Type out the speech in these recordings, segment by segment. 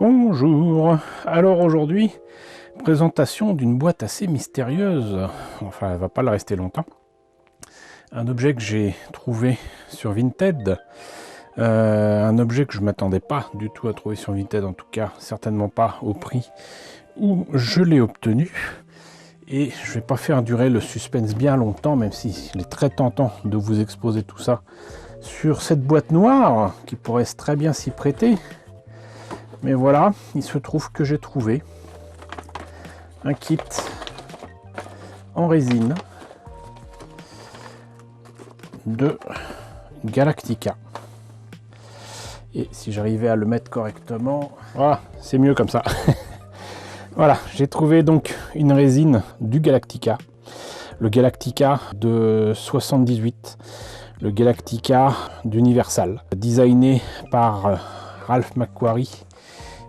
Bonjour. Alors aujourd'hui, présentation d'une boîte assez mystérieuse. Enfin, elle va pas le rester longtemps. Un objet que j'ai trouvé sur Vinted. Un objet que je m'attendais pas du tout à trouver sur Vinted, en tout cas certainement pas au prix où je l'ai obtenu. Et je vais pas faire durer le suspense bien longtemps, même s'il est très tentant de vous exposer tout ça sur cette boîte noire qui pourrait très bien s'y prêter. Mais voilà, il se trouve que j'ai trouvé un kit en résine de Galactica. Et si j'arrivais à le mettre correctement, voilà, c'est mieux comme ça. Voilà, j'ai trouvé donc une résine du Galactica. Le Galactica de 78, le Galactica d'Universal, designé par Ralph McQuarrie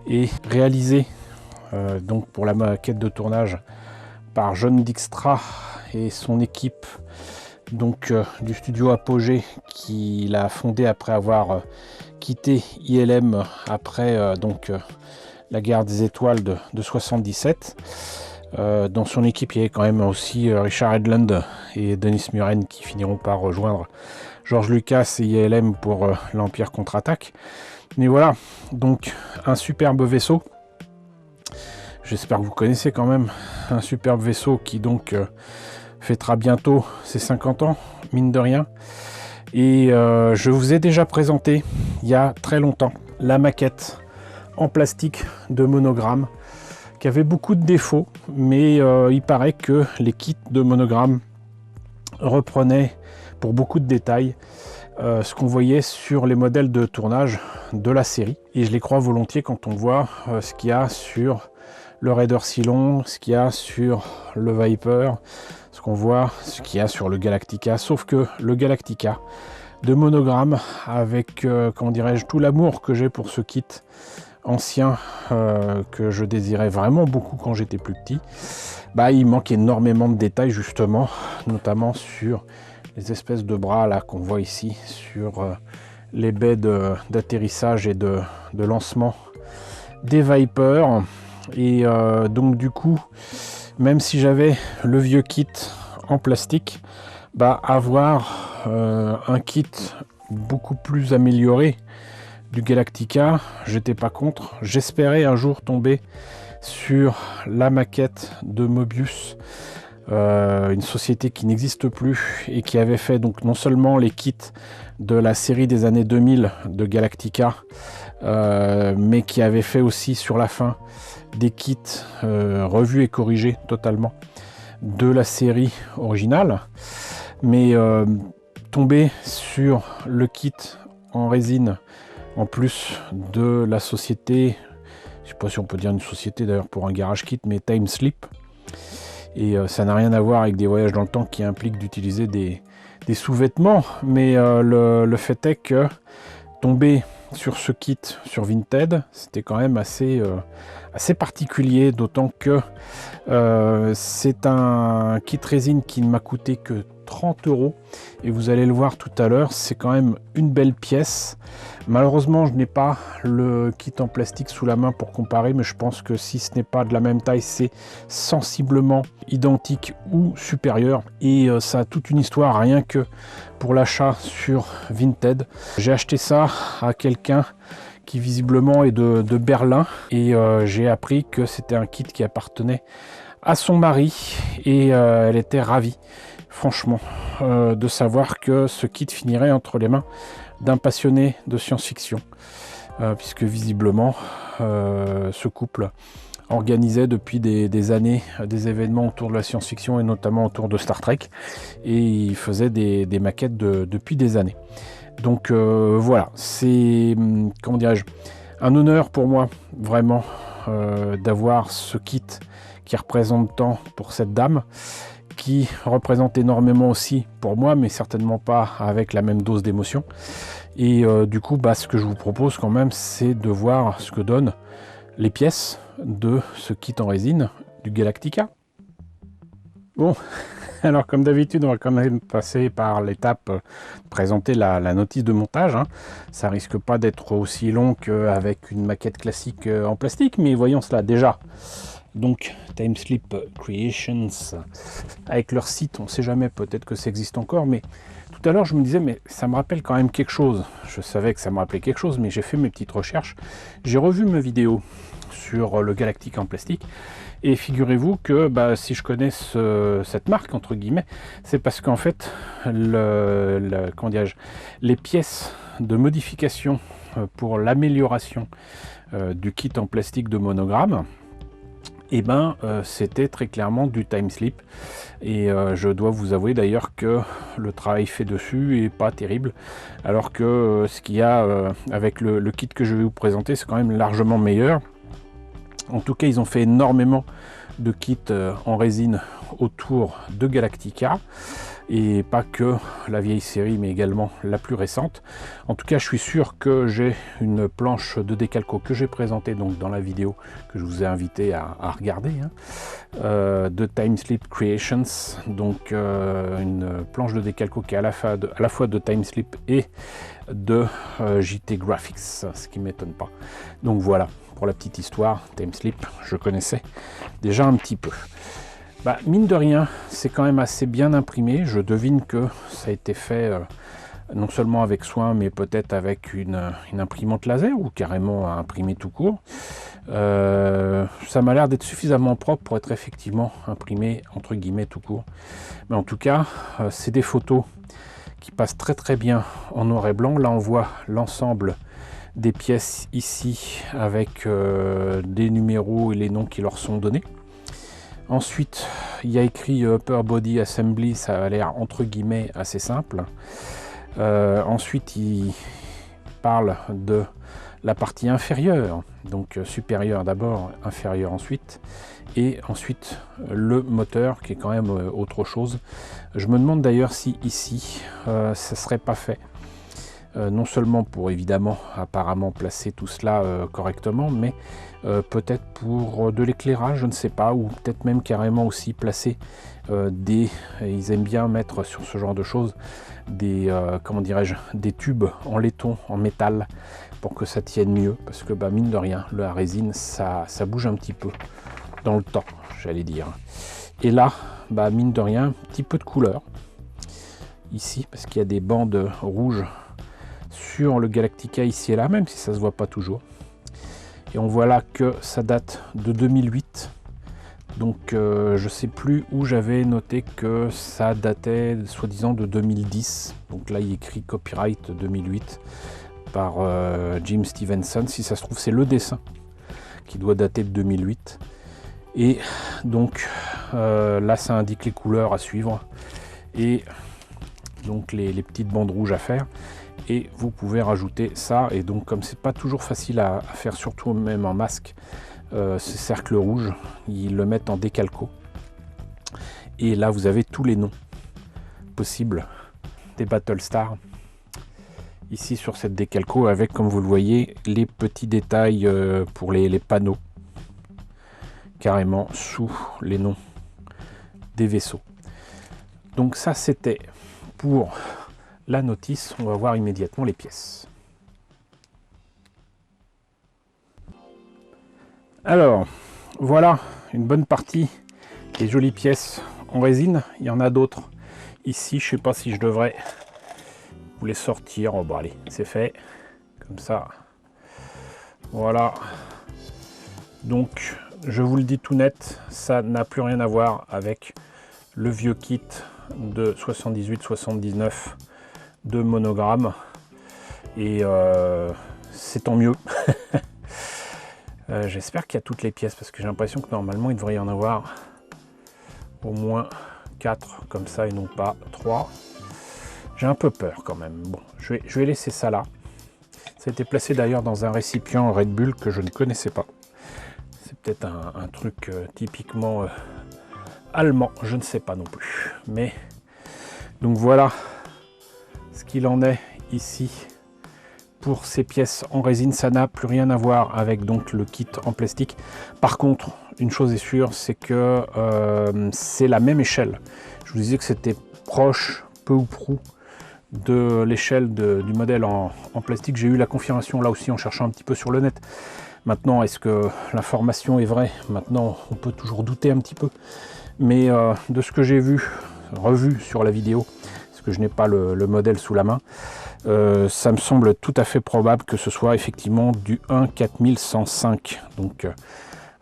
et réalisé donc pour la maquette de tournage par John Dykstra et son équipe donc du studio Apogée qu'il a fondé après avoir quitté ILM après la guerre des étoiles de 77. Dans son équipe il y avait quand même aussi Richard Edlund et Dennis Muren qui finiront par rejoindre George Lucas et ILM pour l'Empire contre-attaque. Mais voilà, donc un superbe vaisseau. J'espère que vous connaissez quand même. Un superbe vaisseau qui donc fêtera bientôt ses 50 ans, mine de rien. Et je vous ai déjà présenté, il y a très longtemps, la maquette en plastique de Monogram, qui avait beaucoup de défauts, mais il paraît que les kits de Monogram reprenaient pour beaucoup de détails ce qu'on voyait sur les modèles de tournage de la série. Et je les crois volontiers quand on voit ce qu'il y a sur le Raider Cylon, ce qu'il y a sur le Viper, ce qu'on voit, ce qu'il y a sur le Galactica. Sauf que le Galactica de Monogram, avec, comment dirais-je, tout l'amour que j'ai pour ce kit ancien que je désirais vraiment beaucoup quand j'étais plus petit, bah, il manque énormément de détails justement, notamment sur les espèces de bras là qu'on voit ici sur les baies d'atterrissage et de lancement des Vipers. Et donc du coup, même si j'avais le vieux kit en plastique, bah, avoir un kit beaucoup plus amélioré du Galactica, j'étais pas contre. J'espérais un jour tomber sur la maquette de Mobius, une société qui n'existe plus et qui avait fait donc non seulement les kits de la série des années 2000 de Galactica, mais qui avait fait aussi sur la fin des kits revus et corrigés totalement de la série originale. Mais tomber sur le kit en résine en plus de la société, je sais pas si on peut dire une société d'ailleurs pour un garage kit, mais Time Sleep. Et ça n'a rien à voir avec des voyages dans le temps qui impliquent d'utiliser des sous-vêtements, mais le fait est que tomber sur ce kit sur Vinted, c'était quand même assez particulier, d'autant que c'est un kit résine qui ne m'a coûté que 30 € et vous allez le voir tout à l'heure, c'est quand même une belle pièce. Malheureusement, je n'ai pas le kit en plastique sous la main pour comparer, mais je pense que si ce n'est pas de la même taille, c'est sensiblement identique ou supérieur. Et ça a toute une histoire, rien que pour l'achat sur Vinted. J'ai acheté ça à quelqu'un qui visiblement est de Berlin, et j'ai appris que c'était un kit qui appartenait à son mari, et elle était ravie, franchement, de savoir que ce kit finirait entre les mains d'un passionné de science-fiction, puisque visiblement ce couple organisait depuis des années des événements autour de la science-fiction et notamment autour de Star Trek, et il faisait des maquettes depuis des années. Donc voilà, c'est, comment dirais-je, un honneur pour moi vraiment d'avoir ce kit qui représente tant pour cette dame, qui représente énormément aussi pour moi, mais certainement pas avec la même dose d'émotion. Et du coup, bah, ce que je vous propose quand même, c'est de voir ce que donnent les pièces de ce kit en résine du Galactica. Bon, alors comme d'habitude, on va quand même passer par l'étape de présenter la notice de montage. Hein. Ça risque pas d'être aussi long qu'avec une maquette classique en plastique, mais voyons cela déjà. Donc, Timeslip Creations, avec leur site, on ne sait jamais, peut-être que ça existe encore, mais tout à l'heure, je me disais, mais ça me rappelle quand même quelque chose. Je savais que ça me rappelait quelque chose, mais j'ai fait mes petites recherches. J'ai revu mes vidéos sur le Galactica en plastique, et figurez-vous que si je connais cette marque, entre guillemets, c'est parce qu'en fait, comment dirais-je, les pièces de modification pour l'amélioration du kit en plastique de Monogram, et c'était très clairement du Timeslip, et je dois vous avouer d'ailleurs que le travail fait dessus est pas terrible, alors que ce qu'il y a avec le kit que je vais vous présenter, c'est quand même largement meilleur. En tout cas, ils ont fait énormément de kits en résine autour de Galactica, et pas que la vieille série mais également la plus récente. En tout cas, je suis sûr que j'ai une planche de décalco que j'ai présentée donc dans la vidéo que je vous ai invité à regarder, hein, de Timeslip Creations, donc une planche de décalco qui est à la fois de Timeslip et de JT Graphics, ce qui ne m'étonne pas. Donc voilà, pour la petite histoire, Timeslip, je connaissais déjà un petit peu. Mine de rien, c'est quand même assez bien imprimé. Je devine que ça a été fait non seulement avec soin, mais peut-être avec une imprimante laser ou carrément imprimé tout court. Ça m'a l'air d'être suffisamment propre pour être effectivement imprimé entre guillemets tout court. Mais en tout cas, c'est des photos qui passent très très bien en noir et blanc. Là, on voit l'ensemble des pièces ici avec des numéros et les noms qui leur sont donnés. Ensuite, il y a écrit Upper Body Assembly, ça a l'air entre guillemets assez simple. Ensuite, il parle de la partie inférieure, donc supérieure d'abord, inférieure ensuite, et ensuite le moteur qui est quand même autre chose. Je me demande d'ailleurs si ici, ça serait pas fait. Non seulement pour évidemment apparemment placer tout cela correctement, mais peut-être pour de l'éclairage, je ne sais pas, ou peut-être même carrément aussi placer ils aiment bien mettre sur ce genre de choses des comment dirais-je, des tubes en laiton, en métal, pour que ça tienne mieux, parce que mine de rien, la résine ça bouge un petit peu dans le temps, j'allais dire. Et là, mine de rien, un petit peu de couleur ici, parce qu'il y a des bandes rouges sur le Galactica ici et là, même si ça se voit pas toujours. Et on voit là que ça date de 2008. Donc je sais plus où j'avais noté que ça datait soi-disant de 2010. Donc là il écrit copyright 2008 par Jim Stevenson. Si ça se trouve c'est le dessin qui doit dater de 2008. Et donc là ça indique les couleurs à suivre et donc les petites bandes rouges à faire. Et vous pouvez rajouter ça, et donc comme c'est pas toujours facile à faire, surtout même en masque, ce cercle rouge, ils le mettent en décalco, et là vous avez tous les noms possibles des Battlestar ici sur cette décalco, avec, comme vous le voyez, les petits détails pour les panneaux carrément sous les noms des vaisseaux. Donc ça c'était pour la notice. On va voir immédiatement les pièces. Alors, voilà une bonne partie des jolies pièces en résine. Il y en a d'autres ici. Je sais pas si je devrais vous les sortir. Oh, bon, allez, c'est fait. Comme ça. Voilà. Donc, je vous le dis tout net, ça n'a plus rien à voir avec le vieux kit de 78-79 de Monogram, et c'est tant mieux. J'espère qu'il y a toutes les pièces, parce que j'ai l'impression que normalement il devrait y en avoir au moins 4 comme ça et non pas 3. J'ai un peu peur quand même. Bon, je vais laisser ça là. Ça a été placé d'ailleurs dans un récipient Red Bull que je ne connaissais pas. C'est peut-être un truc typiquement allemand, je ne sais pas non plus. Mais donc voilà ce qu'il en est ici pour ces pièces en résine. Ça n'a plus rien à voir avec donc le kit en plastique. Par contre, une chose est sûre, c'est que c'est la même échelle. Je vous disais que c'était proche, peu ou prou, de l'échelle du modèle en plastique. J'ai eu la confirmation là aussi en cherchant un petit peu sur le net. Maintenant, est-ce que l'information est vraie? Maintenant, on peut toujours douter un petit peu. Mais de ce que j'ai revu sur la vidéo, parce que je n'ai pas le modèle sous la main, ça me semble tout à fait probable que ce soit effectivement du 1-4105. Donc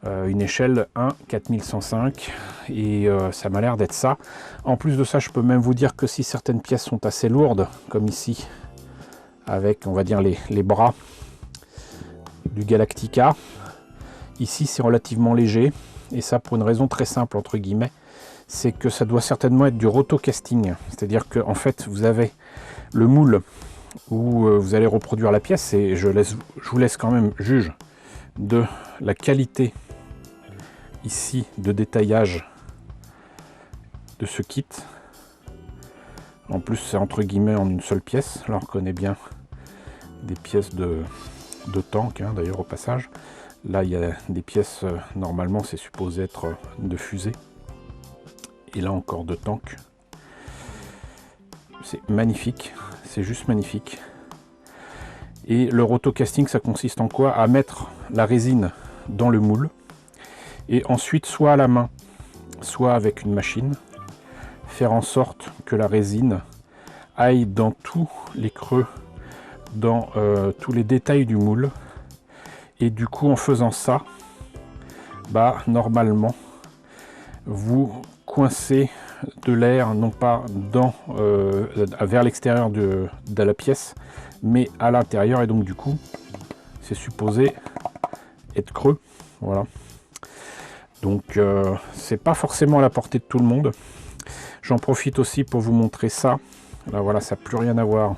une échelle 1-4105, et ça m'a l'air d'être ça. En plus de ça, je peux même vous dire que si certaines pièces sont assez lourdes, comme ici, avec, on va dire, les bras du Galactica, ici c'est relativement léger, et ça pour une raison très simple, entre guillemets, c'est que ça doit certainement être du rotocasting, c'est-à-dire que en fait vous avez le moule où vous allez reproduire la pièce, et je vous laisse quand même juge de la qualité ici de détaillage de ce kit. En plus c'est entre guillemets en une seule pièce, là on reconnaît bien des pièces de tank, hein, d'ailleurs au passage. Là il y a des pièces, normalement c'est supposé être de fusée, et là encore de tank. C'est magnifique, c'est juste magnifique. Et le rotocasting, ça consiste en quoi? À mettre la résine dans le moule, et ensuite soit à la main, soit avec une machine, faire en sorte que la résine aille dans tous les creux, dans tous les détails du moule. Et du coup, en faisant ça, bah normalement vous coincez de l'air, non pas vers l'extérieur de la pièce, mais à l'intérieur, et donc du coup c'est supposé être creux. Voilà, donc c'est pas forcément à la portée de tout le monde. J'en profite aussi pour vous montrer ça. Là voilà, ça n'a plus rien à voir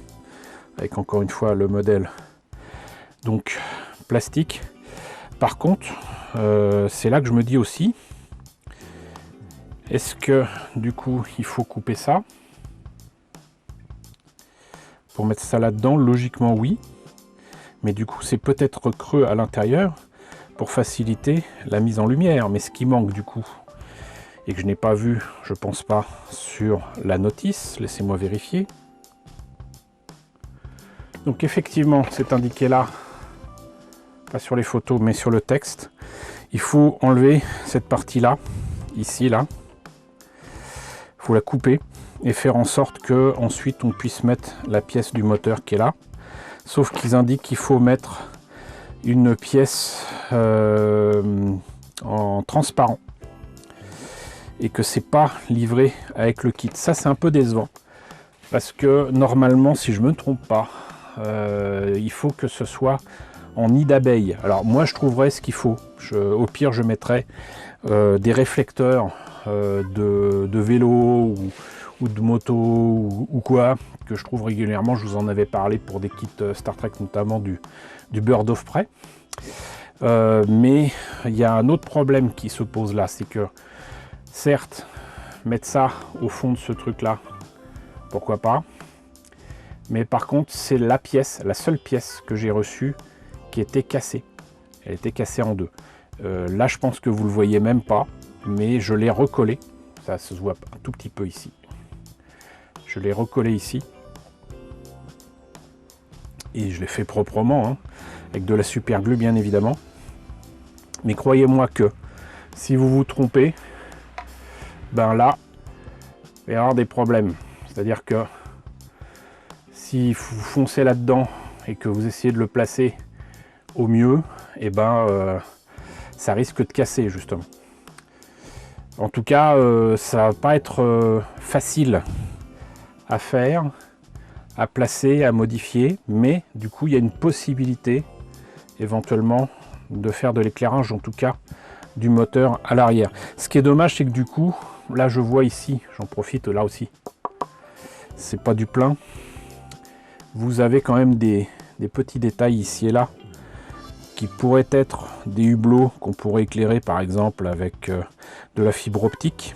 avec, encore une fois, le modèle donc plastique. Par contre, c'est là que je me dis aussi, est-ce que du coup il faut couper ça pour mettre ça là-dedans? Logiquement oui, mais du coup c'est peut-être creux à l'intérieur pour faciliter la mise en lumière. Mais ce qui manque du coup, et que je n'ai pas vu, je pense pas, sur la notice, laissez-moi vérifier. Donc effectivement c'est indiqué là, pas sur les photos mais sur le texte, il faut enlever cette partie là, ici là, il faut la couper et faire en sorte que ensuite on puisse mettre la pièce du moteur qui est là. Sauf qu'ils indiquent qu'il faut mettre une pièce en transparent, et que c'est pas livré avec le kit. Ça c'est un peu décevant, parce que normalement, si je me trompe pas, il faut que ce soit en nid d'abeille. Alors moi je trouverais ce qu'il faut. Au pire je mettrais des réflecteurs de vélo ou de moto ou quoi, que je trouve régulièrement. Je vous en avais parlé pour des kits Star Trek, notamment du Bird of Prey. Mais il y a un autre problème qui se pose là, c'est que certes, mettre ça au fond de ce truc là, pourquoi pas, mais par contre c'est la seule pièce que j'ai reçue qui était cassée. Elle était cassée en deux. Là je pense que vous le voyez même pas, mais je l'ai recollé. Ça se voit un tout petit peu ici. Je l'ai recollé ici. Et je l'ai fait proprement, hein, avec de la super glue bien évidemment. Mais croyez-moi que si vous vous trompez, ben là, il va y avoir des problèmes. C'est-à-dire que si vous foncez là-dedans et que vous essayez de le placer au mieux, et ben ça risque de casser justement. En tout cas, ça va pas être facile à faire, à placer, à modifier, mais du coup il y a une possibilité éventuellement de faire de l'éclairage, en tout cas du moteur à l'arrière. Ce qui est dommage, c'est que du coup, là je vois ici, j'en profite là aussi, c'est pas du plein, vous avez quand même des petits détails ici et là qui pourraient être des hublots qu'on pourrait éclairer par exemple avec de la fibre optique.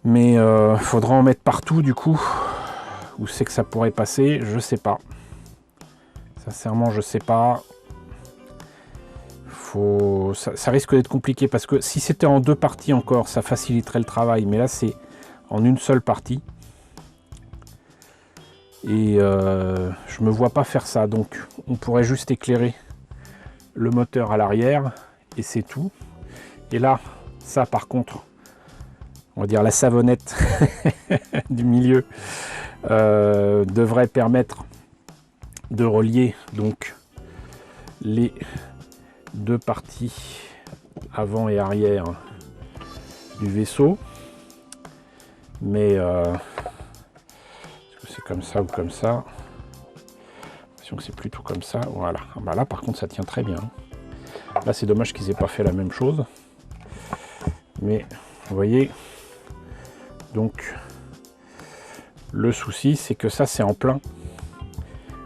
Mais faudra en mettre partout du coup. Où c'est que ça pourrait passer, je sais pas. Sincèrement, je sais pas. ça risque d'être compliqué parce que si c'était en 2 parties encore, ça faciliterait le travail. Mais là, c'est en une seule partie. Et je me vois pas faire ça. Donc, on pourrait juste éclairer le moteur à l'arrière et c'est tout. Et là, ça par contre, on va dire la savonnette du milieu devrait permettre de relier donc les 2 parties avant et arrière du vaisseau. Mais est-ce que c'est comme ça ou comme ça? Que c'est plutôt comme ça. Voilà. Ah bah là par contre ça tient très bien. Là c'est dommage qu'ils aient pas fait la même chose. Mais vous voyez, donc le souci c'est que ça c'est en plein.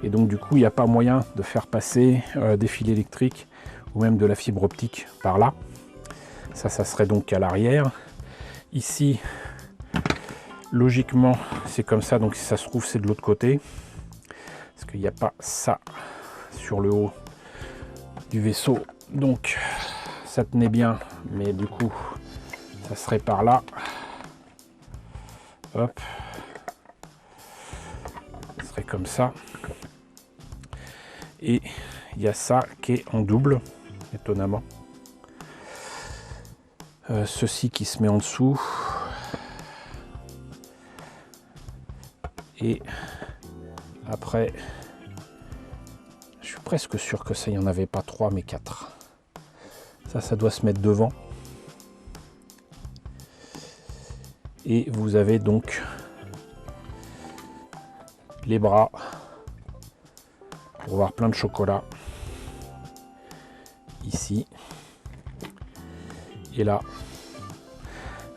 Et donc du coup il n'y a pas moyen de faire passer des fils électriques ou même de la fibre optique par là. Ça serait donc à l'arrière. Ici, logiquement, c'est comme ça. Donc si ça se trouve, c'est de l'autre côté. Parce qu'il n'y a pas ça sur le haut du vaisseau. Donc ça tenait bien. Mais du coup, ça serait par là. Hop. Ça serait comme ça. Et il y a ça qui est en double, étonnamment. Ceci qui se met en dessous. Et après, je suis presque sûr que ça, il n'y en avait pas 3 mais 4. Ça doit se mettre devant. Et vous avez donc les bras pour avoir plein de chocolat. Ici. Et là,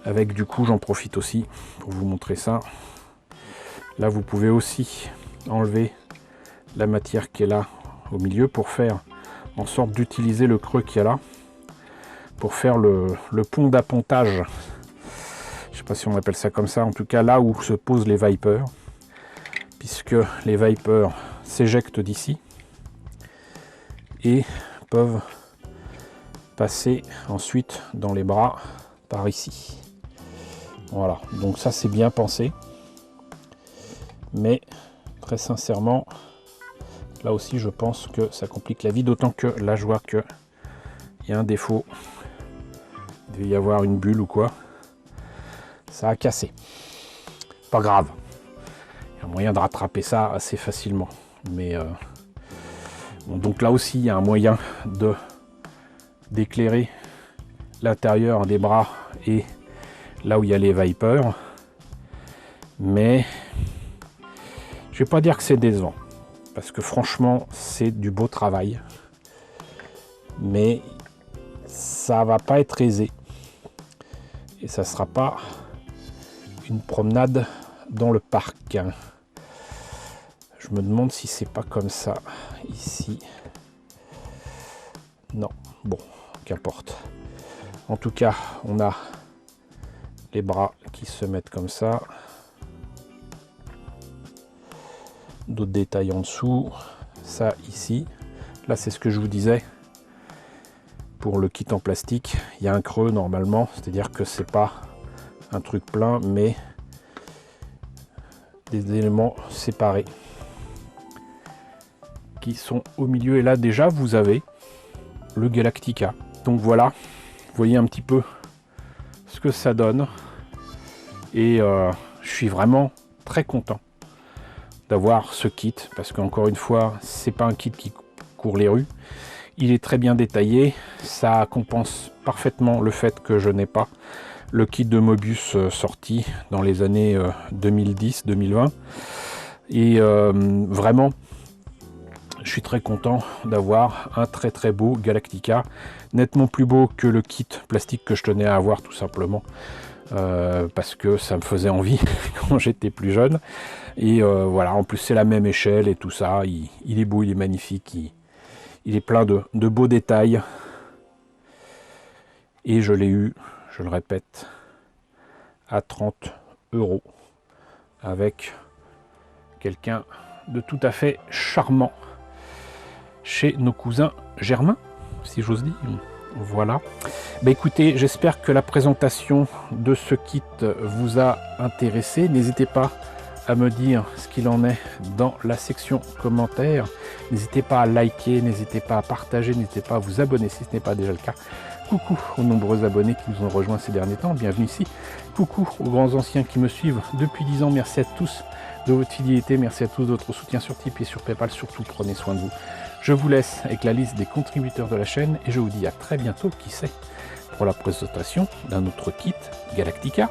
avec du coup, j'en profite aussi pour vous montrer ça. Là, vous pouvez aussi enlever la matière qui est là au milieu pour faire en sorte d'utiliser le creux qu'il y a là pour faire le pont d'appontage. Je sais pas si on appelle ça comme ça. En tout cas, là où se posent les Vipers, puisque les Vipers s'éjectent d'ici et peuvent passer ensuite dans les bras par ici. Voilà, donc ça c'est bien pensé, mais très sincèrement là aussi je pense que ça complique la vie, d'autant que là je vois que il y a un défaut, il devait y avoir une bulle ou quoi, ça a cassé. Pas grave, il y a moyen de rattraper ça assez facilement, mais bon, donc là aussi il y a un moyen d'éclairer l'intérieur des bras et là où il y a les Vipers, mais je vais pas dire que c'est décevant parce que franchement c'est du beau travail, mais ça va pas être aisé et ça sera pas une promenade dans le parc. Je me demande si c'est pas comme ça ici. Non, bon, qu'importe. En tout cas, on a les bras qui se mettent comme ça. D'autres détails en dessous. Ça ici. Là, c'est ce que je vous disais. Pour le kit en plastique, il y a un creux normalement. C'est-à-dire que c'est pas un truc plein, mais des éléments séparés qui sont au milieu. Et là, déjà, vous avez le Galactica. Donc voilà, vous voyez un petit peu ce que ça donne. Et je suis vraiment très content d'avoir ce kit, parce qu'encore une fois, c'est pas un kit qui court les rues. Il est très bien détaillé, ça compense parfaitement le fait que je n'ai pas le kit de Mobius sorti dans les années 2010-2020. Et vraiment, je suis très content d'avoir un très très beau Galactica, nettement plus beau que le kit plastique que je tenais à avoir tout simplement. Parce que ça me faisait envie quand j'étais plus jeune. Et voilà, en plus c'est la même échelle et tout ça. Il est beau, il est magnifique, il est plein de beaux détails. Et je l'ai eu, je le répète, à 30 € avec quelqu'un de tout à fait charmant chez nos cousins germains. si j'ose dire. Voilà. Bah écoutez, j'espère que la présentation de ce kit vous a intéressé. N'hésitez pas à me dire ce qu'il en est dans la section commentaires. N'hésitez pas à liker, n'hésitez pas à partager, n'hésitez pas à vous abonner si ce n'est pas déjà le cas. Coucou aux nombreux abonnés qui nous ont rejoints ces derniers temps, bienvenue ici. Coucou aux grands anciens qui me suivent depuis 10 ans, merci à tous de votre fidélité, merci à tous de votre soutien sur Tipeee et sur Paypal, surtout prenez soin de vous. Je vous laisse avec la liste des contributeurs de la chaîne et je vous dis à très bientôt, qui sait, pour la présentation d'un autre kit Galactica.